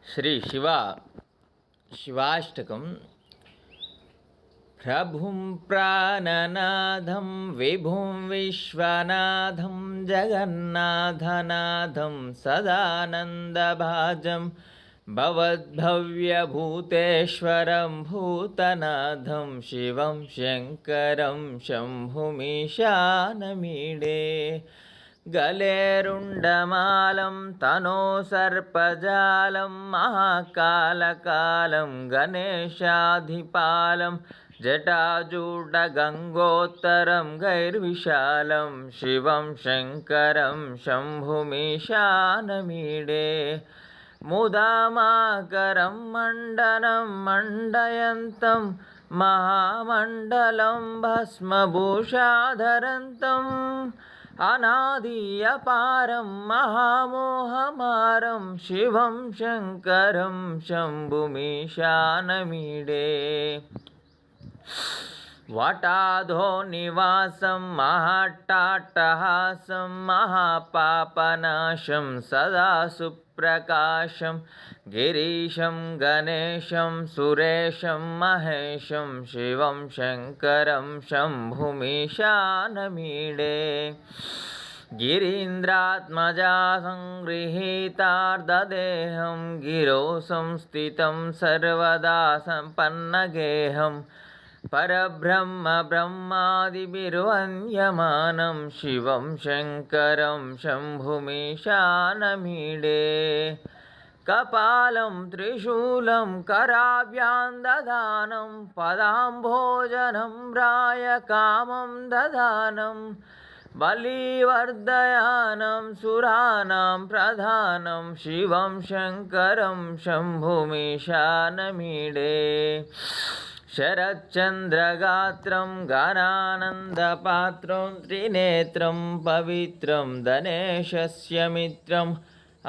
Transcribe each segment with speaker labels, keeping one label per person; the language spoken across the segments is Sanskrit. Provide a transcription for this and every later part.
Speaker 1: श्री शिवाष्टकं प्रभुं प्राणनाथं विभुं विश्वनाथं जगन्नाथनाथं सदानन्दभाजं भवद्भव्यभूतेश्वरं भूतनाथं शिवं शङ्करं शम्भुमीशानमीडे गलेरुण्डमालं तनो सर्पजालं महाकालकालं गणेशाधिपालं जटाजूटगङ्गोत्तरं गैर्विशालं शिवं शङ्करं शम्भुमीशानमीडे मुदामाकरं मण्डनं मण्डयन्तं महामण्डलं भस्मभूषाधरन्तम् अनादियपारं महामोहमारं शिवं शङ्करं शम्भुमीशानमीडे वटाधो निवासं महाट्टाट्टहासं महापापनाशं सदा सुप्रकाशं गिरीशं गणेशं सुरेशं महेशं शिवं शङ्करं शम्भुमीशानमीडे गिरीन्द्रात्मजा संगृहीतार्धदेहं गिरौ संस्थितं सर्वदा सम्पन्नगेहं परब्रह्म ब्रह्मादिभिर्वन्द्यमानं शिवं शङ्करं शम्भुमीशानमीडे कपालं त्रिशूलं कराभ्यां दधानं पदाम्भोजनं रायकामं दधानं बलिवर्धयानं सुराणां प्रधानं शिवं शङ्करं शम्भुमीशानमीडे शरच्चन्द्रगात्रं गानानन्दपात्रं त्रिनेत्रं पवित्रं धनेशस्य मित्रम्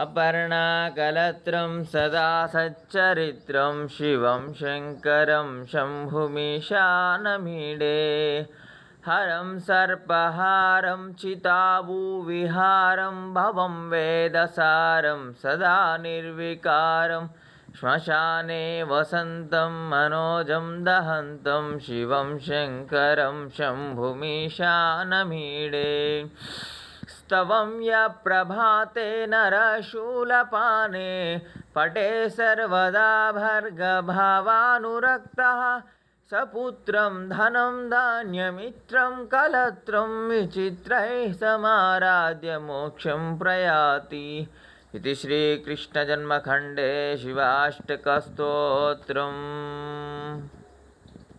Speaker 1: अपर्णाकलत्रं सदा सच्चरित्रं शिवं शङ्करं शम्भुमीशानमीडे हरं सर्पहारं चिताभूविहारं भवं वेदसारं सदा निर्विकारं श्मशाने वसन्तं मनोजं दहन्तं शिवं शङ्करं शम्भुमीशानमीडे स्तवं यप्रभाते नरशूलपाने पटे सर्वदा भर्गभावानुरक्तः सपुत्रं धनं धान्यमित्रं कलत्रं विचित्रैः समाराध्य मोक्षं प्रयाति इति श्रीकृष्णजन्मखण्डे शिवाष्टकस्तोत्रम्।